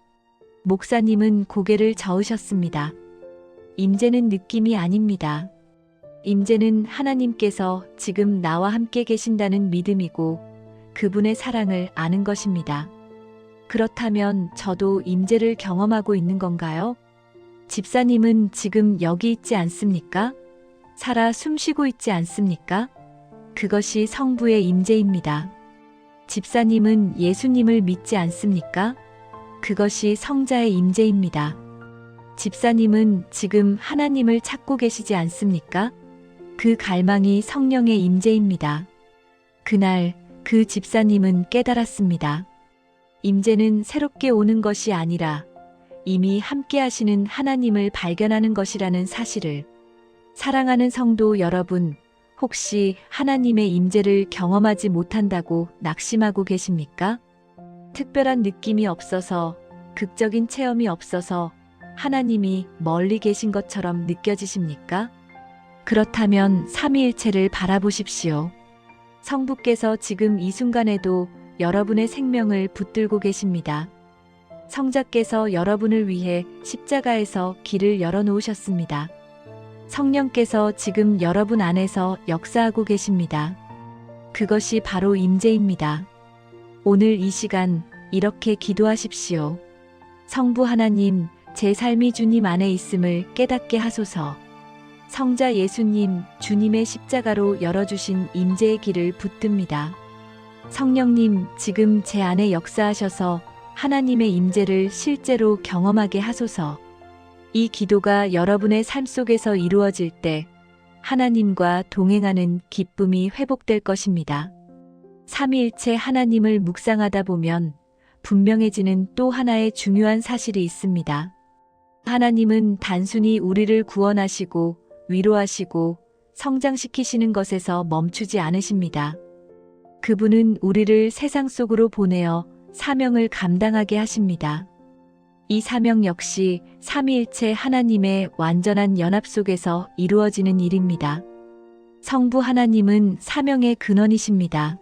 목사님은 고개를 저으셨습니다. 임재는 느낌이 아닙니다. 임재는 하나님께서 지금 나와 함께 계신다는 믿음이고 그분의 사랑을 아는 것입니다. 그렇다면 저도 임재를 경험하고 있는 건가요? 집사님은 지금 여기 있지 않습니까? 살아 숨쉬고 있지 않습니까? 그것이 성부의 임재입니다. 집사님은 예수님을 믿지 않습니까? 그것이 성자의 임재입니다. 집사님은 지금 하나님을 찾고 계시지 않습니까? 그 갈망이 성령의 임재입니다. 그날 그 집사님은 깨달았습니다. 임재는 새롭게 오는 것이 아니라 이미 함께 하시는 하나님을 발견하는 것이라는 사실을. 사랑하는 성도 여러분, 혹시 하나님의 임재를 경험하지 못한다고 낙심하고 계십니까? 특별한 느낌이 없어서, 극적인 체험이 없어서, 하나님이 멀리 계신 것처럼 느껴지십니까? 그렇다면 삼위일체를 바라보십시오. 성부께서 지금 이 순간에도 여러분의 생명을 붙들고 계십니다. 성자께서 여러분을 위해 십자가에서 길을 열어놓으셨습니다. 성령께서 지금 여러분 안에서 역사하고 계십니다. 그것이 바로 임재입니다. 오늘 이 시간 이렇게 기도하십시오. 성부 하나님, 제 삶이 주님 안에 있음을 깨닫게 하소서. 성자 예수님, 주님의 십자가로 열어주신 임재의 길을 붙듭니다. 성령님, 지금 제 안에 역사하셔서 하나님의 임재를 실제로 경험하게 하소서. 이 기도가 여러분의 삶 속에서 이루어질 때 하나님과 동행하는 기쁨이 회복될 것입니다. 삼위일체 하나님을 묵상하다 보면 분명해지는 또 하나의 중요한 사실이 있습니다. 하나님은 단순히 우리를 구원하시고 위로하시고 성장시키시는 것에서 멈추지 않으십니다. 그분은 우리를 세상 속으로 보내어 사명을 감당하게 하십니다. 이 사명 역시 삼위일체 하나님의 완전한 연합 속에서 이루어지는 일입니다. 성부 하나님은 사명의 근원이십니다.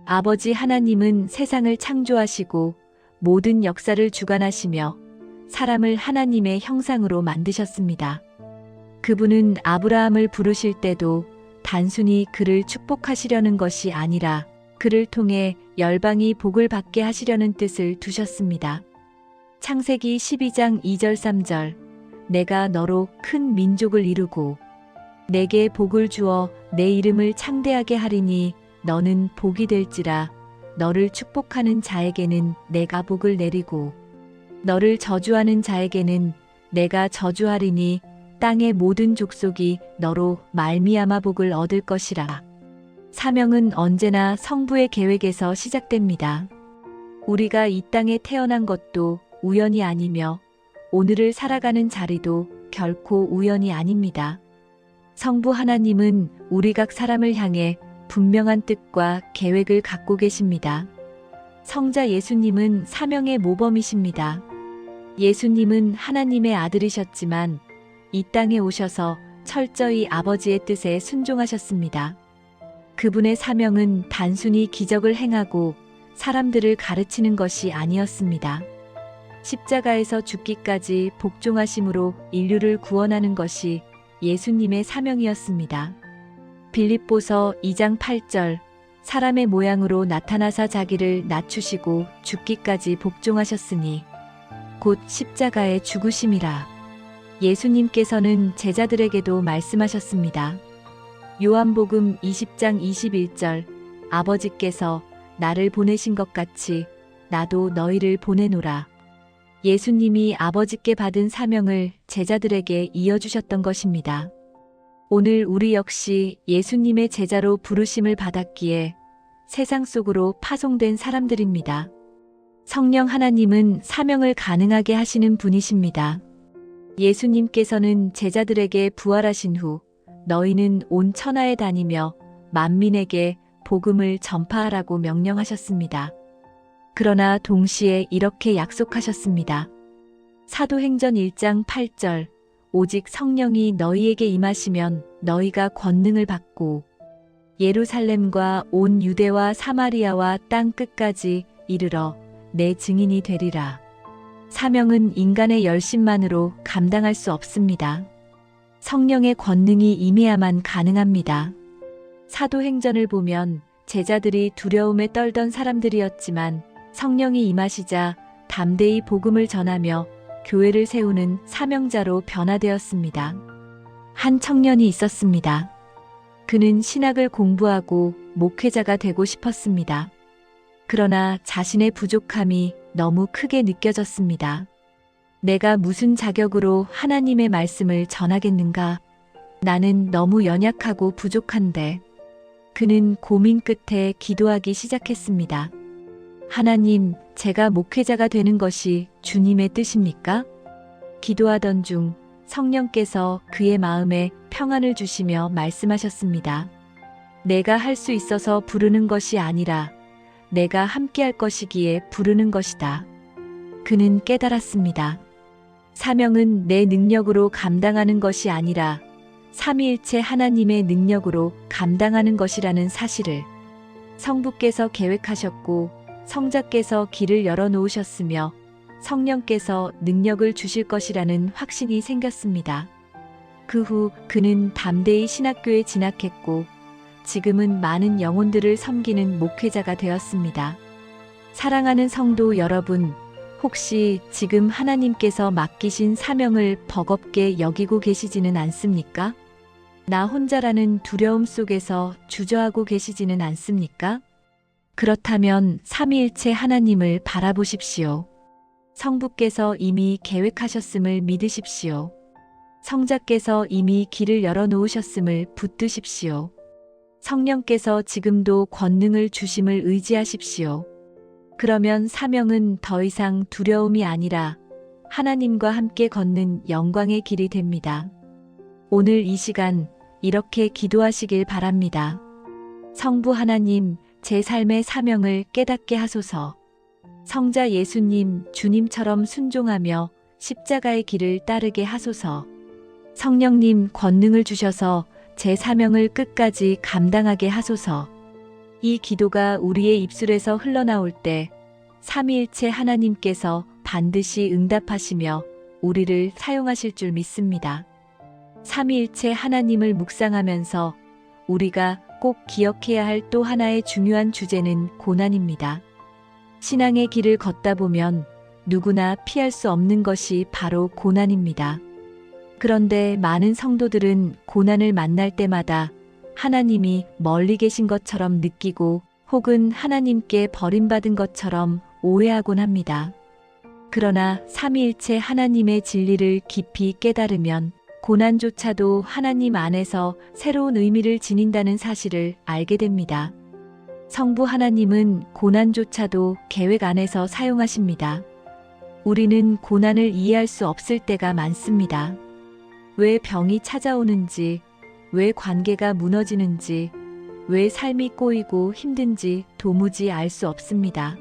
아버지 하나님은 세상을 창조하시고 모든 역사를 주관하시며 사람을 하나님의 형상으로 만드셨습니다. 그분은 아브라함을 부르실 때도 단순히 그를 축복하시려는 것이 아니라 그를 통해 열방이 복을 받게 하시려는 뜻을 두셨습니다. 창세기 12장 2절 3절 내가 너로 큰 민족을 이루고 내게 복을 주어 내 이름을 창대하게 하리니 너는 복이 될지라 너를 축복하는 자에게는 내가 복을 내리고 너를 저주하는 자에게는 내가 저주하리니 땅의 모든 족속이 너로 말미암아 복을 얻을 것이라. 사명은 언제나 성부의 계획에서 시작됩니다. 우리가 이 땅에 태어난 것도 우연이 아니며 오늘을 살아가는 자리도 결코 우연이 아닙니다. 성부 하나님은 우리 각 사람을 향해 분명한 뜻과 계획을 갖고 계십니다. 성자 예수님은 사명의 모범이십니다. 예수님은 하나님의 아들이셨지만 이 땅에 오셔서 철저히 아버지의 뜻에 순종하셨습니다. 그분의 사명은 단순히 기적을 행하고 사람들을 가르치는 것이 아니었습니다. 십자가에서 죽기까지 복종하심으로 인류를 구원하는 것이 예수님의 사명이었습니다. 빌립보서 2장 8절 사람의 모양으로 나타나사 자기를 낮추시고 죽기까지 복종하셨으니 곧 십자가의 죽으심이라. 예수님께서는 제자들에게도 말씀하셨습니다. 요한복음 20장 21절 아버지께서 나를 보내신 것 같이 나도 너희를 보내노라. 예수님이 아버지께 받은 사명을 제자들에게 이어주셨던 것입니다. 오늘 우리 역시 예수님의 제자로 부르심을 받았기에 세상 속으로 파송된 사람들입니다. 성령 하나님은 사명을 가능하게 하시는 분이십니다. 예수님께서는 제자들에게 부활하신 후 너희는 온 천하에 다니며 만민에게 복음을 전파하라고 명령하셨습니다. 그러나 동시에 이렇게 약속하셨습니다. 사도행전 1장 8절 오직 성령이 너희에게 임하시면 너희가 권능을 받고 예루살렘과 온 유대와 사마리아와 땅 끝까지 이르러 내 증인이 되리라. 사명은 인간의 열심만으로 감당할 수 없습니다. 성령의 권능이 임해야만 가능합니다. 사도행전을 보면 제자들이 두려움에 떨던 사람들이었지만 성령이 임하시자 담대히 복음을 전하며 교회를 세우는 사명자로 변화되었습니다. 한 청년이 있었습니다. 그는 신학을 공부하고 목회자가 되고 싶었습니다. 그러나 자신의 부족함이 너무 크게 느껴졌습니다. 내가 무슨 자격으로 하나님의 말씀을 전하겠는가? 나는 너무 연약하고 부족한데. 그는 고민 끝에 기도하기 시작했습니다. 하나님, 제가 목회자가 되는 것이 주님의 뜻입니까? 기도하던 중 성령께서 그의 마음에 평안을 주시며 말씀하셨습니다. 내가 할 수 있어서 부르는 것이 아니라 내가 함께할 것이기에 부르는 것이다. 그는 깨달았습니다. 사명은 내 능력으로 감당하는 것이 아니라 삼위일체 하나님의 능력으로 감당하는 것이라는 사실을 성부께서 계획하셨고 성자께서 길을 열어놓으셨으며 성령께서 능력을 주실 것이라는 확신이 생겼습니다. 그 후 그는 담대히 신학교에 진학했고 지금은 많은 영혼들을 섬기는 목회자가 되었습니다. 사랑하는 성도 여러분, 혹시 지금 하나님께서 맡기신 사명을 버겁게 여기고 계시지는 않습니까? 나 혼자라는 두려움 속에서 주저하고 계시지는 않습니까? 그렇다면 삼위일체 하나님을 바라보십시오. 성부께서 이미 계획하셨음을 믿으십시오. 성자께서 이미 길을 열어놓으셨음을 붙드십시오. 성령께서 지금도 권능을 주심을 의지하십시오. 그러면 사명은 더 이상 두려움이 아니라 하나님과 함께 걷는 영광의 길이 됩니다. 오늘 이 시간 이렇게 기도하시길 바랍니다. 성부 하나님, 제 삶의 사명을 깨닫게 하소서. 성자 예수님, 주님처럼 순종하며 십자가의 길을 따르게 하소서. 성령님, 권능을 주셔서 제 사명을 끝까지 감당하게 하소서. 이 기도가 우리의 입술에서 흘러나올 때 삼위일체 하나님께서 반드시 응답하시며 우리를 사용하실 줄 믿습니다. 삼위일체 하나님을 묵상하면서 우리가 꼭 기억해야 할 또 하나의 중요한 주제는 고난입니다. 신앙의 길을 걷다 보면 누구나 피할 수 없는 것이 바로 고난입니다. 그런데 많은 성도들은 고난을 만날 때마다 하나님이 멀리 계신 것처럼 느끼고 혹은 하나님께 버림받은 것처럼 오해하곤 합니다. 그러나 삼위일체 하나님의 진리를 깊이 깨달으면 고난조차도 하나님 안에서 새로운 의미를 지닌다는 사실을 알게 됩니다. 성부 하나님은 고난조차도 계획 안에서 사용하십니다. 우리는 고난을 이해할 수 없을 때가 많습니다. 왜 병이 찾아오는지, 왜 관계가 무너지는지, 왜 삶이 꼬이고 힘든지 도무지 알 수 없습니다.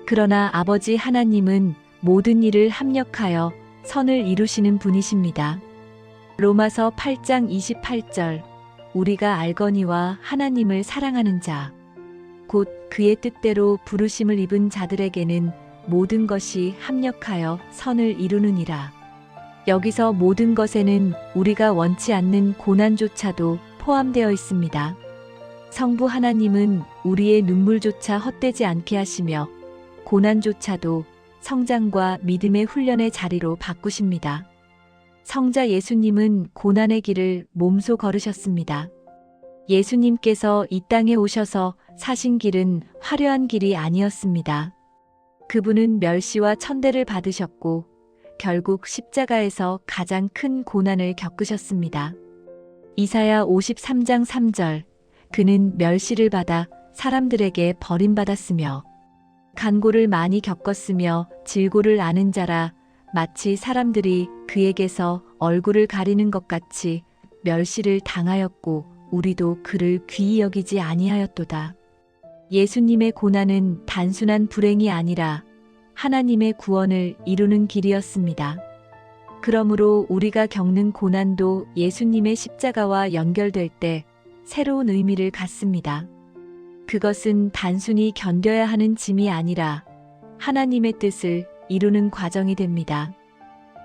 그러나 아버지 하나님은 모든 일을 합력하여 선을 이루시는 분이십니다. 로마서 8장 28절, 우리가 알거니와 하나님을 사랑하는 자, 곧 그의 뜻대로 부르심을 입은 자들에게는 모든 것이 합력하여 선을 이루느니라. 여기서 모든 것에는 우리가 원치 않는 고난조차도 포함되어 있습니다. 성부 하나님은 우리의 눈물조차 헛되지 않게 하시며 고난조차도 성장과 믿음의 훈련의 자리로 바꾸십니다. 성자 예수님은 고난의 길을 몸소 걸으셨습니다. 예수님께서 이 땅에 오셔서 사신 길은 화려한 길이 아니었습니다. 그분은 멸시와 천대를 받으셨고 결국 십자가에서 가장 큰 고난을 겪으셨습니다. 이사야 53장 3절, 그는 멸시를 받아 사람들에게 버림받았으며 간고를 많이 겪었으며 질고를 아는 자라 마치 사람들이 그에게서 얼굴을 가리는 것 같이 멸시를 당하였고 우리도 그를 귀히 여기지 아니하였도다. 예수님의 고난은 단순한 불행이 아니라 하나님의 구원을 이루는 길이었습니다. 그러므로 우리가 겪는 고난도 예수님의 십자가와 연결될 때 새로운 의미를 갖습니다. 그것은 단순히 견뎌야 하는 짐이 아니라 하나님의 뜻을 이루는 과정이 됩니다.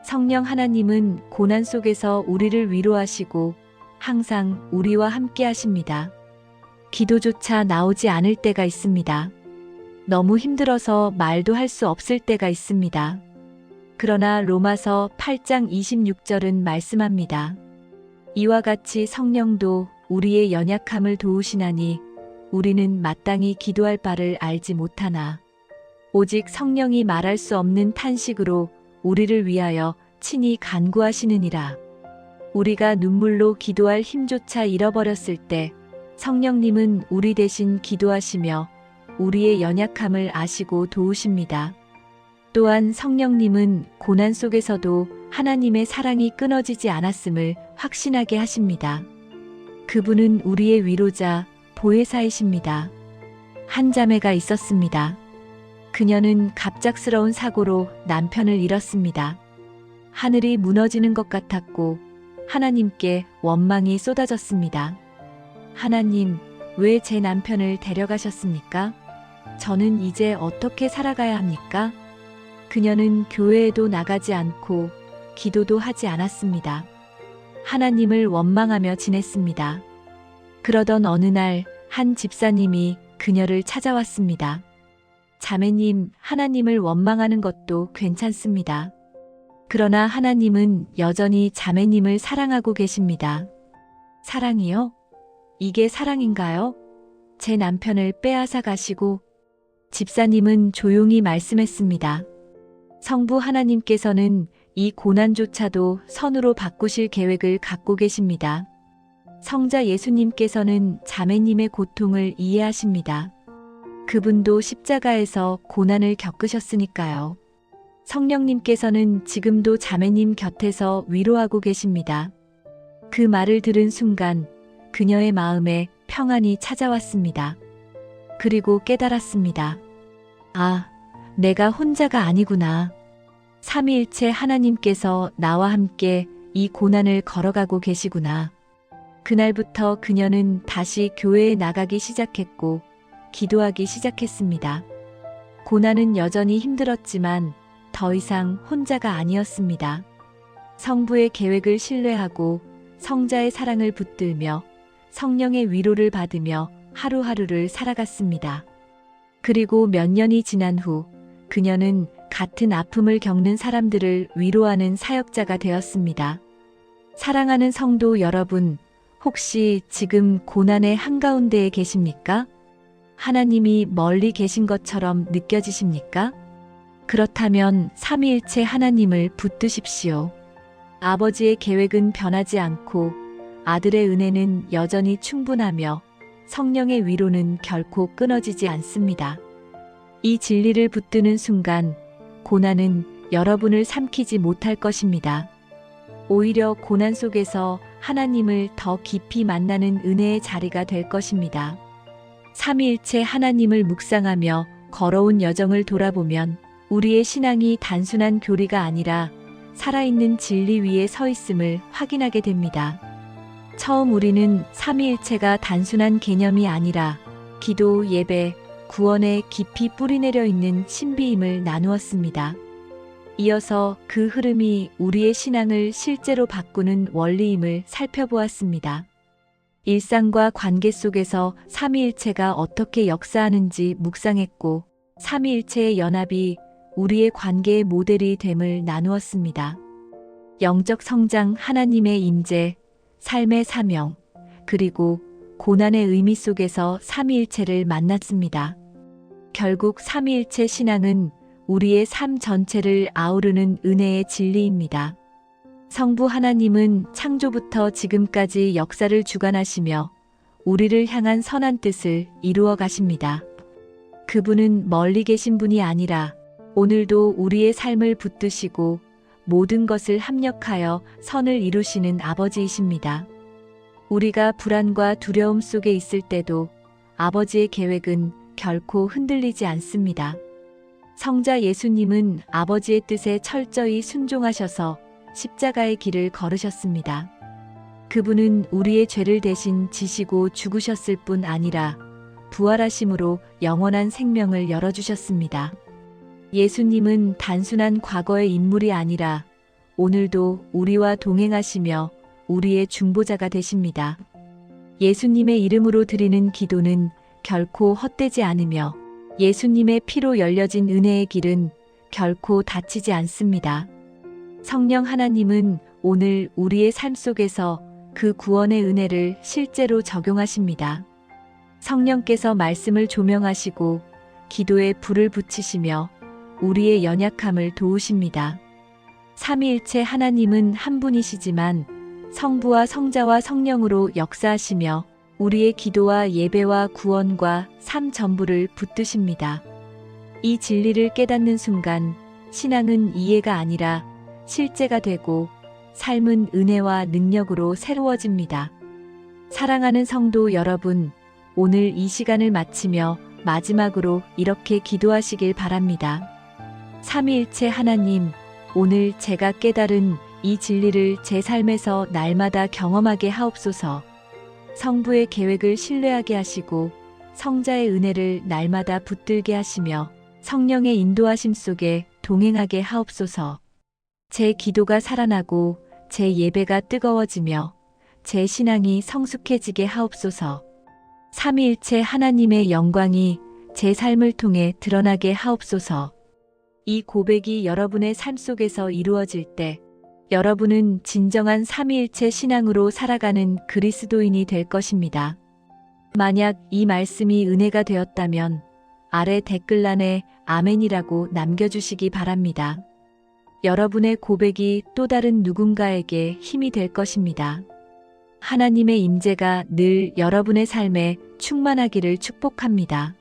성령 하나님은 고난 속에서 우리를 위로하시고 항상 우리와 함께 하십니다. 기도조차 나오지 않을 때가 있습니다. 너무 힘들어서 말도 할 수 없을 때가 있습니다. 그러나 로마서 8장 26절은 말씀합니다. 이와 같이 성령도 우리의 연약함을 도우시나니 우리는 마땅히 기도할 바를 알지 못하나 오직 성령이 말할 수 없는 탄식으로 우리를 위하여 친히 간구하시느니라. 우리가 눈물로 기도할 힘조차 잃어버렸을 때 성령님은 우리 대신 기도하시며 우리의 연약함을 아시고 도우십니다. 또한 성령님은 고난 속에서도 하나님의 사랑이 끊어지지 않았음을 확신하게 하십니다. 그분은 우리의 위로자, 보혜사이십니다. 한 자매가 있었습니다. 그녀는 갑작스러운 사고로 남편을 잃었습니다. 하늘이 무너지는 것 같았고 하나님께 원망이 쏟아졌습니다. 하나님, 왜 제 남편을 데려가셨습니까? 저는 이제 어떻게 살아가야 합니까? 그녀는 교회에도 나가지 않고 기도도 하지 않았습니다. 하나님을 원망하며 지냈습니다. 그러던 어느 날 한 집사님이 그녀를 찾아왔습니다. 자매님, 하나님을 원망하는 것도 괜찮습니다. 그러나 하나님은 여전히 자매님을 사랑하고 계십니다. 사랑이요? 이게 사랑인가요? 제 남편을 빼앗아 가시고. 집사님은 조용히 말씀했습니다. 성부 하나님께서는 이 고난조차도 선으로 바꾸실 계획을 갖고 계십니다. 성자 예수님께서는 자매님의 고통을 이해하십니다. 그분도 십자가에서 고난을 겪으셨으니까요. 성령님께서는 지금도 자매님 곁에서 위로하고 계십니다. 그 말을 들은 순간 그녀의 마음에 평안이 찾아왔습니다. 그리고 깨달았습니다. 아, 내가 혼자가 아니구나. 삼위일체 하나님께서 나와 함께 이 고난을 걸어가고 계시구나. 그날부터 그녀는 다시 교회에 나가기 시작했고 기도하기 시작했습니다. 고난은 여전히 힘들었지만 더 이상 혼자가 아니었습니다. 성부의 계획을 신뢰하고 성자의 사랑을 붙들며 성령의 위로를 받으며 하루하루를 살아갔습니다. 그리고 몇 년이 지난 후 그녀는 같은 아픔을 겪는 사람들을 위로하는 사역자가 되었습니다. 사랑하는 성도 여러분, 혹시 지금 고난의 한가운데에 계십니까? 하나님이 멀리 계신 것처럼 느껴지십니까? 그렇다면 삼위일체 하나님을 붙드십시오. 아버지의 계획은 변하지 않고 아들의 은혜는 여전히 충분하며 성령의 위로는 결코 끊어지지 않습니다. 이 진리를 붙드는 순간 고난은 여러분을 삼키지 못할 것입니다. 오히려 고난 속에서 하나님을 더 깊이 만나는 은혜의 자리가 될 것입니다. 삼위일체 하나님을 묵상하며 걸어온 여정을 돌아보면 우리의 신앙이 단순한 교리가 아니라 살아있는 진리 위에 서 있음을 확인하게 됩니다. 처음 우리는 삼위일체가 단순한 개념이 아니라 기도, 예배, 구원에 깊이 뿌리내려 있는 신비임을 나누었습니다. 이어서 그 흐름이 우리의 신앙을 실제로 바꾸는 원리임을 살펴보았습니다. 일상과 관계 속에서 삼위일체가 어떻게 역사하는지 묵상했고 삼위일체의 연합이 우리의 관계의 모델이 됨을 나누었습니다. 영적 성장, 하나님의 임재, 삶의 사명, 그리고 고난의 의미 속에서 삼위일체를 만났습니다. 결국 삼위일체 신앙은 우리의 삶 전체를 아우르는 은혜의 진리입니다. 성부 하나님은 창조부터 지금까지 역사를 주관하시며 우리를 향한 선한 뜻을 이루어 가십니다. 그분은 멀리 계신 분이 아니라 오늘도 우리의 삶을 붙드시고 모든 것을 합력하여 선을 이루시는 아버지이십니다. 우리가 불안과 두려움 속에 있을 때도 아버지의 계획은 결코 흔들리지 않습니다. 성자 예수님은 아버지의 뜻에 철저히 순종하셔서 십자가의 길을 걸으셨습니다. 그분은 우리의 죄를 대신 지시고 죽으셨을 뿐 아니라 부활하심으로 영원한 생명을 열어주셨습니다. 예수님은 단순한 과거의 인물이 아니라 오늘도 우리와 동행하시며 우리의 중보자가 되십니다. 예수님의 이름으로 드리는 기도는 결코 헛되지 않으며 예수님의 피로 열려진 은혜의 길은 결코 닫히지 않습니다. 성령 하나님은 오늘 우리의 삶 속에서 그 구원의 은혜를 실제로 적용하십니다. 성령께서 말씀을 조명하시고 기도에 불을 붙이시며 우리의 연약함을 도우십니다. 삼위일체 하나님은 한 분이시지만 성부와 성자와 성령으로 역사하시며 우리의 기도와 예배와 구원과 삶 전부를 붙드십니다. 이 진리를 깨닫는 순간 신앙은 이해가 아니라 실제가 되고 삶은 은혜와 능력으로 새로워집니다. 사랑하는 성도 여러분, 오늘 이 시간을 마치며 마지막으로 이렇게 기도하시길 바랍니다. 삼위일체 하나님, 오늘 제가 깨달은 이 진리를 제 삶에서 날마다 경험하게 하옵소서. 성부의 계획을 신뢰하게 하시고 성자의 은혜를 날마다 붙들게 하시며 성령의 인도하심 속에 동행하게 하옵소서. 제 기도가 살아나고 제 예배가 뜨거워지며 제 신앙이 성숙해지게 하옵소서. 삼위일체 하나님의 영광이 제 삶을 통해 드러나게 하옵소서. 이 고백이 여러분의 삶 속에서 이루어질 때 여러분은 진정한 삼위일체 신앙으로 살아가는 그리스도인이 될 것입니다. 만약 이 말씀이 은혜가 되었다면 아래 댓글란에 아멘이라고 남겨주시기 바랍니다. 여러분의 고백이 또 다른 누군가에게 힘이 될 것입니다. 하나님의 임재가 늘 여러분의 삶에 충만하기를 축복합니다.